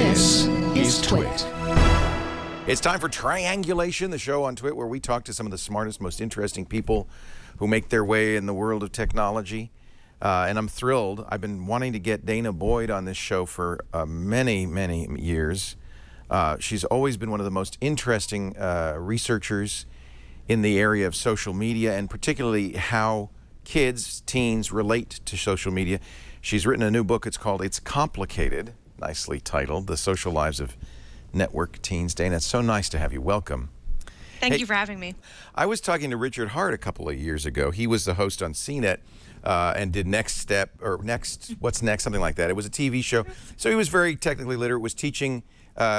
This is Twit. It's time for Triangulation, the show on Twit where we talk to some of the smartest, most interesting people who make their way in the world of technology. And I'm thrilled. I've been wanting to get Danah Boyd on this show for many, many years. She's always been one of the most interesting researchers in the area of social media, and particularly how kids, teens relate to social media. She's written a new book. It's called It's Complicated, nicely titled, The Social Lives of Network Teens. Danah, it's so nice to have you. Welcome. Thank you for having me. I was talking to Richard Hart a couple of years ago. He was the host on CNET and did Next Step, or Next, What's Next, something like that. It was a TV show. So he was very technically literate, was teaching.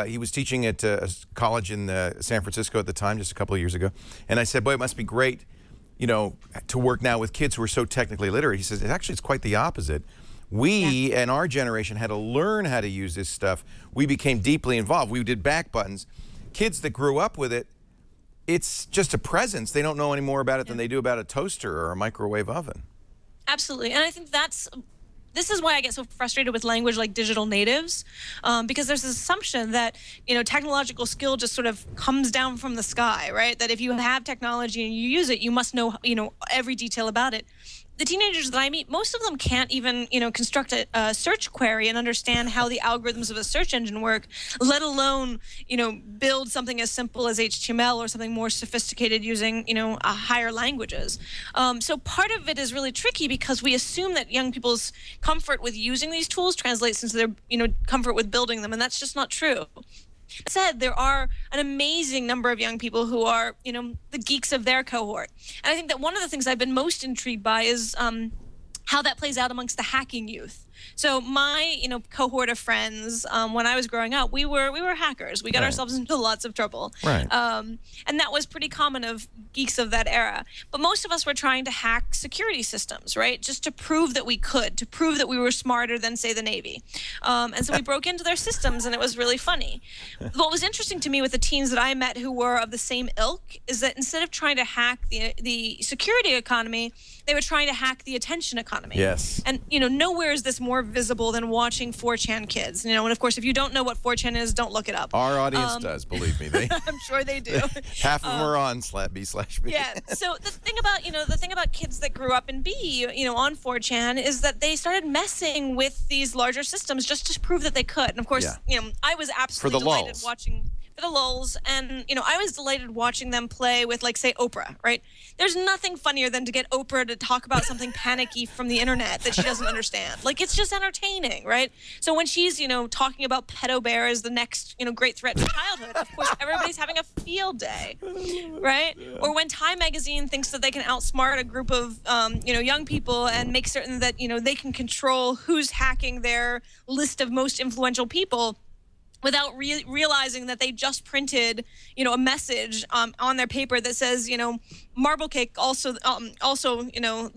He was teaching at a college in San Francisco at the time, just a couple of years ago. And I said, boy, it must be great, you know, to work now with kids who are so technically literate. He says, actually, it's quite the opposite. We and our generation had to learn how to use this stuff. We became deeply involved. We did back buttons. Kids that grew up with it, it's just a presence. They don't know any more about it than they do about a toaster or a microwave oven. Absolutely. And I think this is why I get so frustrated with language like digital natives, because there's this assumption that, you know, technological skill just sort of comes down from the sky, right? That if you have technology and you use it, you must know, you know, every detail about it. The teenagers that I meet, most of them can't even, you know, construct a search query and understand how the algorithms of a search engine work, let alone, you know, build something as simple as HTML or something more sophisticated using, you know, higher languages. So part of it is really tricky because we assume that young people's comfort with using these tools translates into their, you know, comfort with building them, and that's just not true. That said, there are an amazing number of young people who are, you know, the geeks of their cohort. And I think that one of the things I've been most intrigued by is how that plays out amongst the hacking youth. So my, you know, cohort of friends, when I was growing up, we were hackers. We got ourselves into lots of trouble. Right. And that was pretty common of geeks of that era. But most of us were trying to hack security systems, right? Just to prove that we could, to prove that we were smarter than, say, the Navy. And so we broke into their systems, and it was really funny. What was interesting to me with the teens that I met who were of the same ilk is that instead of trying to hack the security economy, they were trying to hack the attention economy. Yes. And, you know, nowhere is this more visible than watching 4chan kids. You know, and of course, if you don't know what 4chan is, don't look it up. Our audience does, believe me. I'm sure they do. Half of them are on /B/B. Yeah. So the thing about, you know, kids that grew up in B, you know, on 4chan is that they started messing with these larger systems just to prove that they could. And of course, you know, I was absolutely delighted watching for the lulz, and you know, I was delighted watching them play with, like, say, Oprah, right? There's nothing funnier than to get Oprah to talk about something panicky from the internet that she doesn't understand. Like, it's just entertaining, right? So when she's, you know, talking about pedo bear as the next, you know, great threat to childhood, of course, everybody's having a field day, right? Or when Time magazine thinks that they can outsmart a group of, you know, young people and make certain that, you know, they can control who's hacking their list of most influential people, without realizing that they just printed, you know, a message on their paper that says, you know, marble cake, also, you know,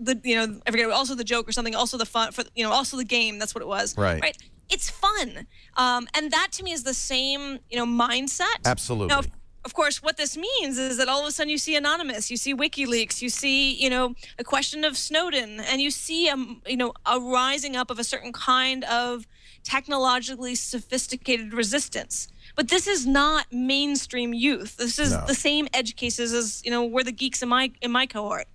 I forget, also the joke or something, also the fun, for, you know, also the game. That's what it was. Right. It's fun, and that to me is the same, you know, mindset. Absolutely. Now, of course, what this means is that all of a sudden you see Anonymous, you see WikiLeaks, you see, you know, a question of Snowden, and you see, you know, a rising up of a certain kind of technologically sophisticated resistance. But this is not mainstream youth. This is the same edge cases as, you know, we're the geeks in my cohort.